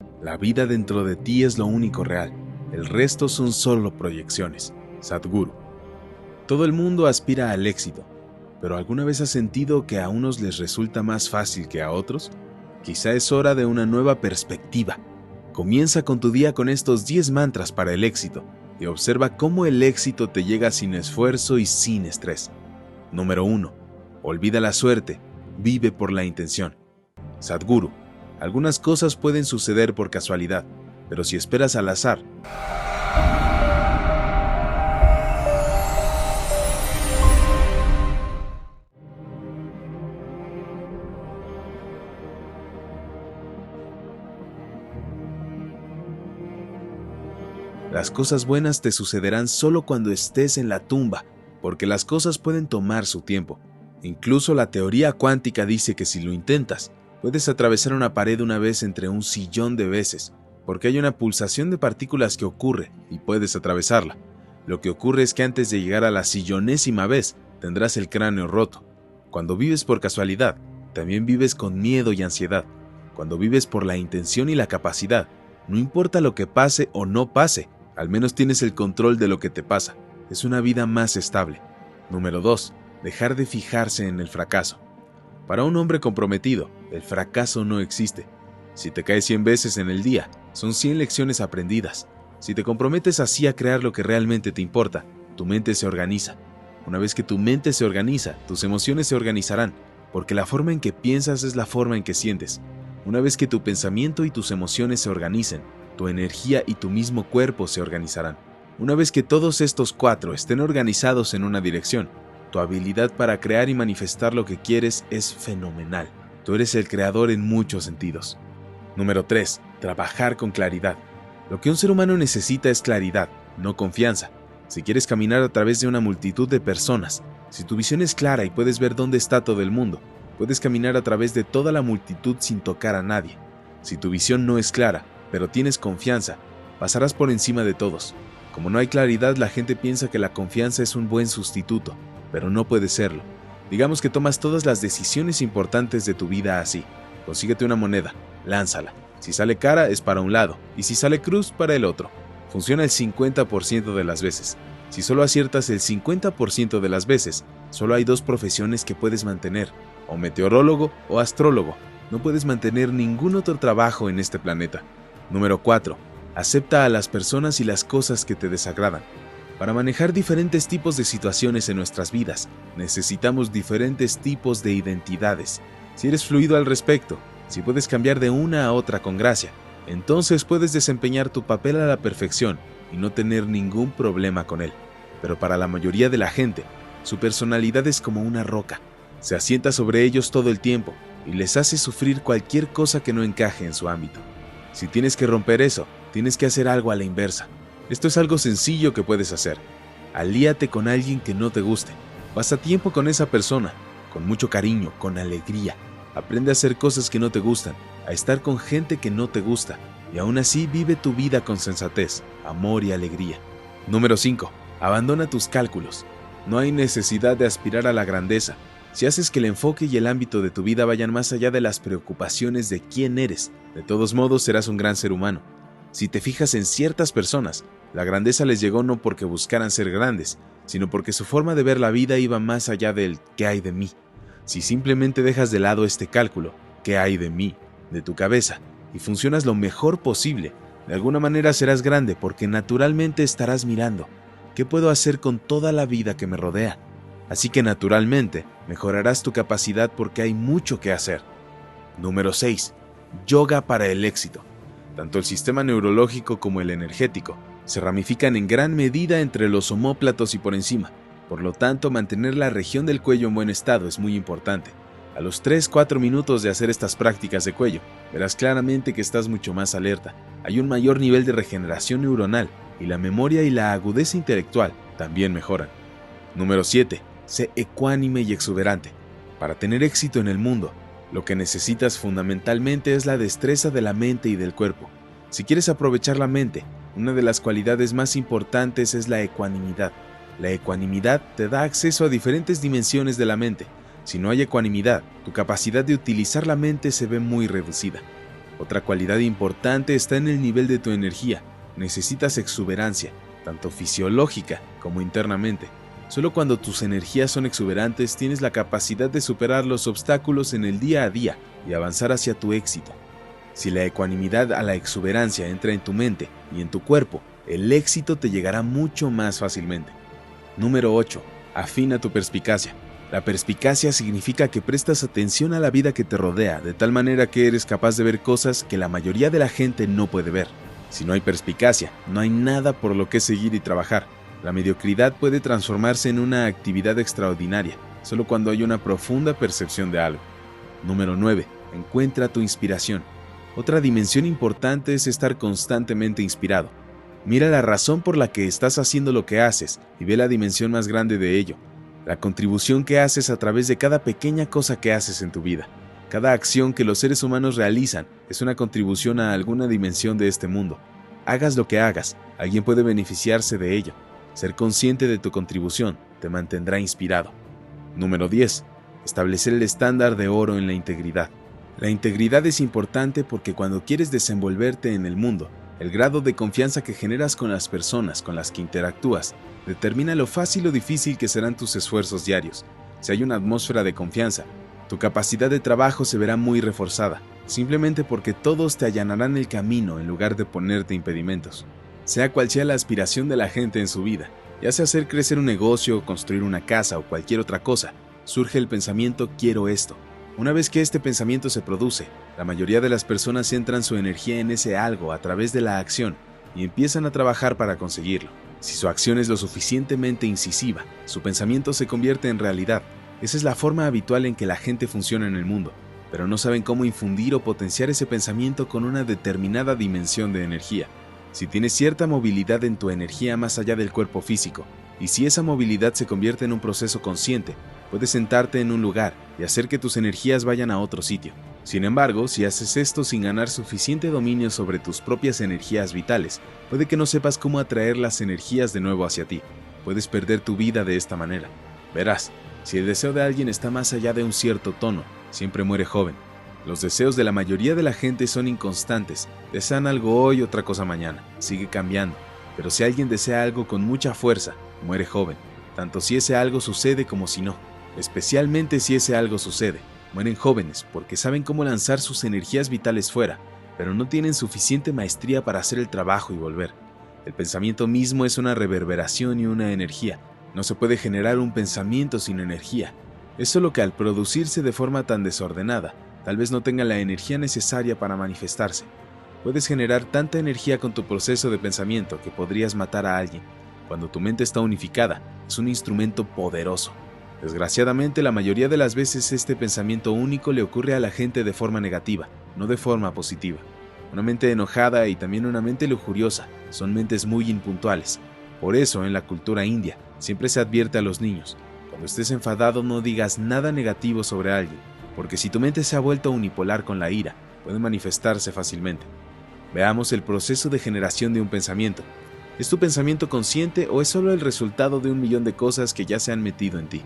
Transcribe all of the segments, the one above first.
La vida dentro de ti es lo único real, el resto son solo proyecciones. Sadhguru. Todo el mundo aspira al éxito, pero ¿alguna vez has sentido que a unos les resulta más fácil que a otros? Quizá es hora de una nueva perspectiva. Comienza con tu día con estos 10 mantras para el éxito y observa cómo el éxito te llega sin esfuerzo y sin estrés. Número 1. Olvida la suerte, vive por la intención. Sadhguru. Algunas cosas pueden suceder por casualidad, pero si esperas al azar, las cosas buenas te sucederán solo cuando estés en la tumba, porque las cosas pueden tomar su tiempo. Incluso la teoría cuántica dice que si lo intentas, puedes atravesar una pared una vez entre un sillón de veces, porque hay una pulsación de partículas que ocurre y puedes atravesarla. Lo que ocurre es que antes de llegar a la sillonésima vez, tendrás el cráneo roto. Cuando vives por casualidad, también vives con miedo y ansiedad. Cuando vives por la intención y la capacidad, no importa lo que pase o no pase, al menos tienes el control de lo que te pasa. Es una vida más estable. Número 2. Dejar de fijarse en el fracaso. Para un hombre comprometido, el fracaso no existe. Si te caes 100 veces en el día, son 100 lecciones aprendidas. Si te comprometes así a crear lo que realmente te importa, tu mente se organiza. Una vez que tu mente se organiza, tus emociones se organizarán, porque la forma en que piensas es la forma en que sientes. Una vez que tu pensamiento y tus emociones se organicen, tu energía y tu mismo cuerpo se organizarán. Una vez que todos estos 4 estén organizados en una dirección, tu habilidad para crear y manifestar lo que quieres es fenomenal. Tú eres el creador en muchos sentidos. Número 3. Trabajar con claridad. Lo que un ser humano necesita es claridad, no confianza. Si quieres caminar a través de una multitud de personas, si tu visión es clara y puedes ver dónde está todo el mundo, puedes caminar a través de toda la multitud sin tocar a nadie. Si tu visión no es clara, pero tienes confianza, pasarás por encima de todos. Como no hay claridad, la gente piensa que la confianza es un buen sustituto, pero no puede serlo. Digamos que tomas todas las decisiones importantes de tu vida así. Consíguete una moneda, lánzala. Si sale cara, es para un lado, y si sale cruz, para el otro. Funciona el 50% de las veces. Si solo aciertas el 50% de las veces, solo hay 2 profesiones que puedes mantener, o meteorólogo o astrólogo. No puedes mantener ningún otro trabajo en este planeta. Número 4. Acepta a las personas y las cosas que te desagradan. Para manejar diferentes tipos de situaciones en nuestras vidas, necesitamos diferentes tipos de identidades. Si eres fluido al respecto, si puedes cambiar de una a otra con gracia, entonces puedes desempeñar tu papel a la perfección y no tener ningún problema con él. Pero para la mayoría de la gente, su personalidad es como una roca. Se asienta sobre ellos todo el tiempo y les hace sufrir cualquier cosa que no encaje en su ámbito. Si tienes que romper eso, tienes que hacer algo a la inversa. Esto es algo sencillo que puedes hacer. Alíate con alguien que no te guste. Pasa tiempo con esa persona, con mucho cariño, con alegría. Aprende a hacer cosas que no te gustan, a estar con gente que no te gusta, y aún así vive tu vida con sensatez, amor y alegría. Número 5. Abandona tus cálculos. No hay necesidad de aspirar a la grandeza. Si haces que el enfoque y el ámbito de tu vida vayan más allá de las preocupaciones de quién eres, de todos modos serás un gran ser humano. Si te fijas en ciertas personas, la grandeza les llegó no porque buscaran ser grandes, sino porque su forma de ver la vida iba más allá del ¿qué hay de mí? Si simplemente dejas de lado este cálculo, ¿qué hay de mí?, de tu cabeza, y funcionas lo mejor posible, de alguna manera serás grande porque naturalmente estarás mirando, ¿qué puedo hacer con toda la vida que me rodea? Así que naturalmente mejorarás tu capacidad porque hay mucho que hacer. Número 6. Yoga para el éxito. Tanto el sistema neurológico como el energético se ramifican en gran medida entre los omóplatos y por encima. Por lo tanto, mantener la región del cuello en buen estado es muy importante. A los 3-4 minutos de hacer estas prácticas de cuello, verás claramente que estás mucho más alerta. Hay un mayor nivel de regeneración neuronal y la memoria y la agudeza intelectual también mejoran. Número 7. Sé ecuánime y exuberante. Para tener éxito en el mundo, lo que necesitas fundamentalmente es la destreza de la mente y del cuerpo. Si quieres aprovechar la mente, una de las cualidades más importantes es la ecuanimidad. La ecuanimidad te da acceso a diferentes dimensiones de la mente. Si no hay ecuanimidad, tu capacidad de utilizar la mente se ve muy reducida. Otra cualidad importante está en el nivel de tu energía. Necesitas exuberancia, tanto fisiológica como internamente. Solo cuando tus energías son exuberantes tienes la capacidad de superar los obstáculos en el día a día y avanzar hacia tu éxito. Si la ecuanimidad a la exuberancia entra en tu mente y en tu cuerpo, el éxito te llegará mucho más fácilmente. Número 8. Afina tu perspicacia. La perspicacia significa que prestas atención a la vida que te rodea, de tal manera que eres capaz de ver cosas que la mayoría de la gente no puede ver. Si no hay perspicacia, no hay nada por lo que seguir y trabajar. La mediocridad puede transformarse en una actividad extraordinaria, solo cuando hay una profunda percepción de algo. Número 9. Encuentra tu inspiración. Otra dimensión importante es estar constantemente inspirado. Mira la razón por la que estás haciendo lo que haces y ve la dimensión más grande de ello. La contribución que haces a través de cada pequeña cosa que haces en tu vida. Cada acción que los seres humanos realizan es una contribución a alguna dimensión de este mundo. Hagas lo que hagas, alguien puede beneficiarse de ello. Ser consciente de tu contribución te mantendrá inspirado. Número 10. Establecer el estándar de oro en la integridad. La integridad es importante porque cuando quieres desenvolverte en el mundo, el grado de confianza que generas con las personas con las que interactúas determina lo fácil o difícil que serán tus esfuerzos diarios. Si hay una atmósfera de confianza, tu capacidad de trabajo se verá muy reforzada, simplemente porque todos te allanarán el camino en lugar de ponerte impedimentos. Sea cual sea la aspiración de la gente en su vida, ya sea hacer crecer un negocio, construir una casa o cualquier otra cosa, surge el pensamiento «quiero esto». Una vez que este pensamiento se produce, la mayoría de las personas centran su energía en ese algo a través de la acción y empiezan a trabajar para conseguirlo. Si su acción es lo suficientemente incisiva, su pensamiento se convierte en realidad. Esa es la forma habitual en que la gente funciona en el mundo, pero no saben cómo infundir o potenciar ese pensamiento con una determinada dimensión de energía. Si tienes cierta movilidad en tu energía más allá del cuerpo físico, y si esa movilidad se convierte en un proceso consciente, puedes sentarte en un lugar y hacer que tus energías vayan a otro sitio. Sin embargo, si haces esto sin ganar suficiente dominio sobre tus propias energías vitales, puede que no sepas cómo atraer las energías de nuevo hacia ti. Puedes perder tu vida de esta manera. Verás, si el deseo de alguien está más allá de un cierto tono, siempre muere joven. Los deseos de la mayoría de la gente son inconstantes. Desean algo hoy, otra cosa mañana. Sigue cambiando. Pero si alguien desea algo con mucha fuerza, muere joven. Tanto si ese algo sucede como si no. Especialmente si ese algo sucede. Mueren jóvenes porque saben cómo lanzar sus energías vitales fuera, pero no tienen suficiente maestría para hacer el trabajo y volver. El pensamiento mismo es una reverberación y una energía. No se puede generar un pensamiento sin energía. Es solo que al producirse de forma tan desordenada, tal vez no tenga la energía necesaria para manifestarse. Puedes generar tanta energía con tu proceso de pensamiento que podrías matar a alguien. Cuando tu mente está unificada, es un instrumento poderoso. Desgraciadamente, la mayoría de las veces este pensamiento único le ocurre a la gente de forma negativa, no de forma positiva. Una mente enojada y también una mente lujuriosa son mentes muy impuntuales. Por eso, en la cultura india, siempre se advierte a los niños: cuando estés enfadado no digas nada negativo sobre alguien, porque si tu mente se ha vuelto unipolar con la ira, puede manifestarse fácilmente. Veamos el proceso de generación de un pensamiento. ¿Es tu pensamiento consciente o es solo el resultado de 1.000.000 de cosas que ya se han metido en ti?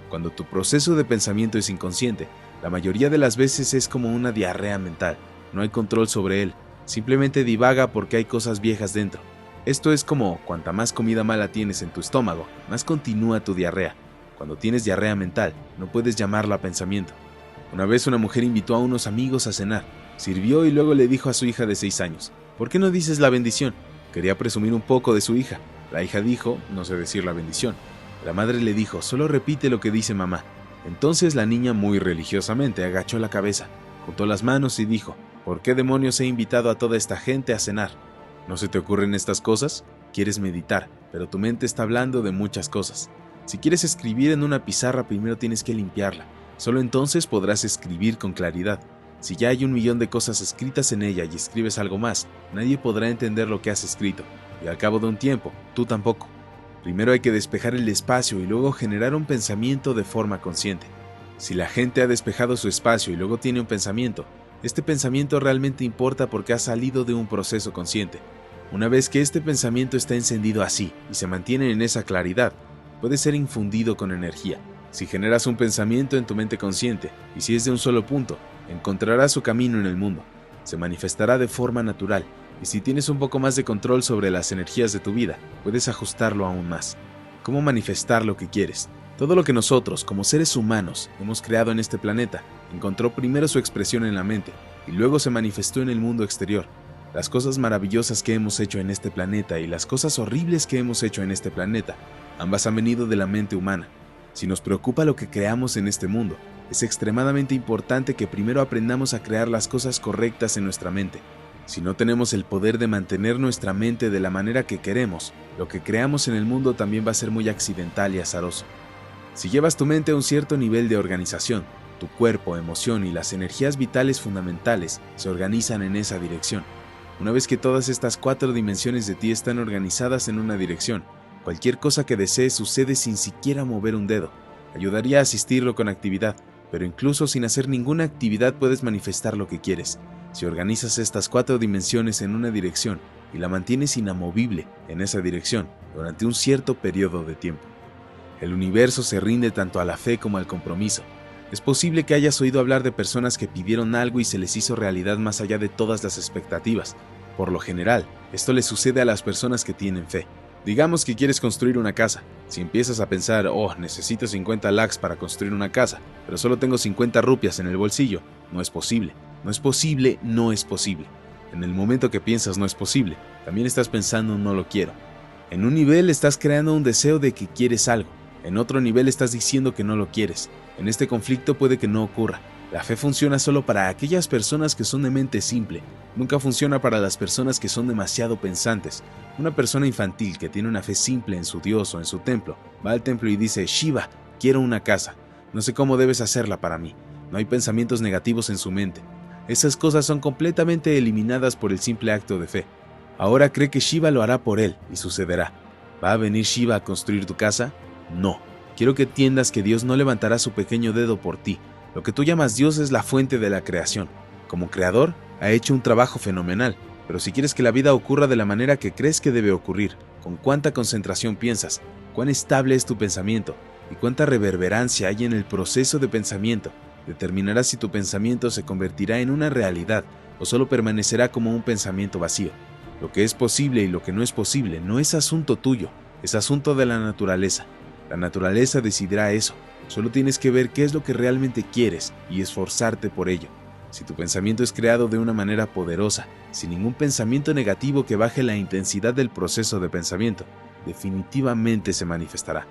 Cuando tu proceso de pensamiento es inconsciente, la mayoría de las veces es como una diarrea mental. No hay control sobre él, simplemente divaga porque hay cosas viejas dentro. Esto es como cuanta más comida mala tienes en tu estómago, más continúa tu diarrea. Cuando tienes diarrea mental, no puedes llamarla pensamiento. Una vez una mujer invitó a unos amigos a cenar, sirvió y luego le dijo a su hija de 6 años: ¿por qué no dices la bendición? Quería presumir un poco de su hija. La hija dijo: no sé decir la bendición. La madre le dijo: solo repite lo que dice mamá. Entonces la niña, muy religiosamente, agachó la cabeza, juntó las manos y dijo: ¿por qué demonios he invitado a toda esta gente a cenar? ¿No se te ocurren estas cosas? Quieres meditar, pero tu mente está hablando de muchas cosas. Si quieres escribir en una pizarra, primero tienes que limpiarla. Solo entonces podrás escribir con claridad. Si ya hay 1.000.000 de cosas escritas en ella y escribes algo más, nadie podrá entender lo que has escrito, y al cabo de un tiempo, tú tampoco. Primero hay que despejar el espacio y luego generar un pensamiento de forma consciente. Si la gente ha despejado su espacio y luego tiene un pensamiento, este pensamiento realmente importa porque ha salido de un proceso consciente. Una vez que este pensamiento está encendido así y se mantiene en esa claridad, puede ser infundido con energía. Si generas un pensamiento en tu mente consciente, y si es de un solo punto, encontrarás su camino en el mundo. se manifestará de forma natural, y si tienes un poco más de control sobre las energías de tu vida, puedes ajustarlo aún más. ¿Cómo manifestar lo que quieres? Todo lo que nosotros, como seres humanos, hemos creado en este planeta, encontró primero su expresión en la mente, y luego se manifestó en el mundo exterior. Las cosas maravillosas que hemos hecho en este planeta y las cosas horribles que hemos hecho en este planeta, ambas han venido de la mente humana. Si nos preocupa lo que creamos en este mundo, es extremadamente importante que primero aprendamos a crear las cosas correctas en nuestra mente. Si no tenemos el poder de mantener nuestra mente de la manera que queremos, lo que creamos en el mundo también va a ser muy accidental y azaroso. Si llevas tu mente a un cierto nivel de organización, tu cuerpo, emoción y las energías vitales fundamentales se organizan en esa dirección. Una vez que todas estas 4 dimensiones de ti están organizadas en una dirección, cualquier cosa que desees sucede sin siquiera mover un dedo. Ayudaría a asistirlo con actividad, pero incluso sin hacer ninguna actividad puedes manifestar lo que quieres. Si organizas estas 4 dimensiones en una dirección y la mantienes inamovible en esa dirección durante un cierto periodo de tiempo. El universo se rinde tanto a la fe como al compromiso. Es posible que hayas oído hablar de personas que pidieron algo y se les hizo realidad más allá de todas las expectativas. Por lo general, esto le sucede a las personas que tienen fe. Digamos que quieres construir una casa. Si empiezas a pensar, necesito 50 lakhs para construir una casa, pero solo tengo 50 rupias en el bolsillo, no es posible. No es posible, no es posible. En el momento que piensas no es posible, también estás pensando no lo quiero. En un nivel estás creando un deseo de que quieres algo. En otro nivel estás diciendo que no lo quieres. En este conflicto puede que no ocurra. La fe funciona solo para aquellas personas que son de mente simple. Nunca funciona para las personas que son demasiado pensantes. Una persona infantil que tiene una fe simple en su Dios o en su templo, va al templo y dice, Shiva, quiero una casa. No sé cómo debes hacerla para mí. No hay pensamientos negativos en su mente. Esas cosas son completamente eliminadas por el simple acto de fe. Ahora cree que Shiva lo hará por él y sucederá. ¿Va a venir Shiva a construir tu casa? No. Quiero que entiendas que Dios no levantará su pequeño dedo por ti. Lo que tú llamas Dios es la fuente de la creación. Como creador, ha hecho un trabajo fenomenal, pero si quieres que la vida ocurra de la manera que crees que debe ocurrir, con cuánta concentración piensas, cuán estable es tu pensamiento y cuánta reverberancia hay en el proceso de pensamiento, determinará si tu pensamiento se convertirá en una realidad o solo permanecerá como un pensamiento vacío. Lo que es posible y lo que no es posible no es asunto tuyo, es asunto de la naturaleza. La naturaleza decidirá eso. Solo tienes que ver qué es lo que realmente quieres y esforzarte por ello. Si tu pensamiento es creado de una manera poderosa, sin ningún pensamiento negativo que baje la intensidad del proceso de pensamiento, definitivamente se manifestará.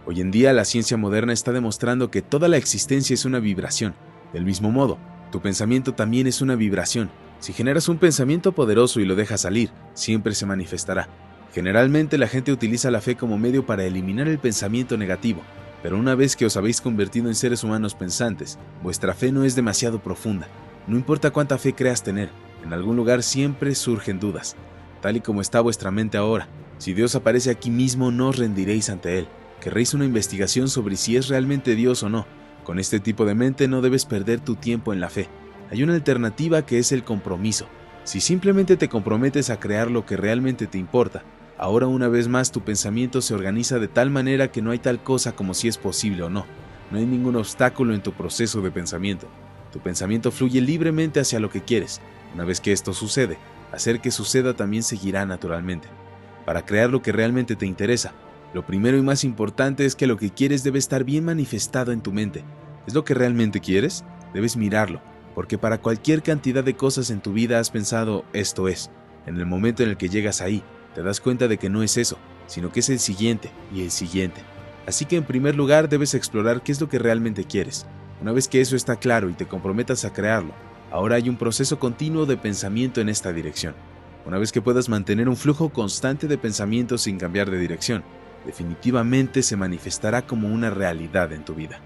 Hoy en día la ciencia moderna está demostrando que toda la existencia es una vibración. Del mismo modo, tu pensamiento también es una vibración. Si generas un pensamiento poderoso y lo dejas salir, siempre se manifestará. Generalmente la gente utiliza la fe como medio para eliminar el pensamiento negativo, pero una vez que os habéis convertido en seres humanos pensantes, vuestra fe no es demasiado profunda. No importa cuánta fe creas tener, en algún lugar siempre surgen dudas. Tal y como está vuestra mente ahora, si Dios aparece aquí mismo no os rendiréis ante Él. Querréis una investigación sobre si es realmente Dios o no. Con este tipo de mente no debes perder tu tiempo en la fe. Hay una alternativa que es el compromiso. Si simplemente te comprometes a crear lo que realmente te importa, ahora una vez más tu pensamiento se organiza de tal manera que no hay tal cosa como si es posible o no. No hay ningún obstáculo en tu proceso de pensamiento. Tu pensamiento fluye libremente hacia lo que quieres. Una vez que esto sucede, hacer que suceda también seguirá naturalmente. Para crear lo que realmente te interesa, lo primero y más importante es que lo que quieres debe estar bien manifestado en tu mente. ¿Es lo que realmente quieres? Debes mirarlo, porque para cualquier cantidad de cosas en tu vida has pensado, esto es. En el momento en el que llegas ahí, te das cuenta de que no es eso, sino que es el siguiente y el siguiente. Así que en primer lugar debes explorar qué es lo que realmente quieres. Una vez que eso está claro y te comprometas a crearlo, ahora hay un proceso continuo de pensamiento en esta dirección. Una vez que puedas mantener un flujo constante de pensamiento sin cambiar de dirección, definitivamente se manifestará como una realidad en tu vida.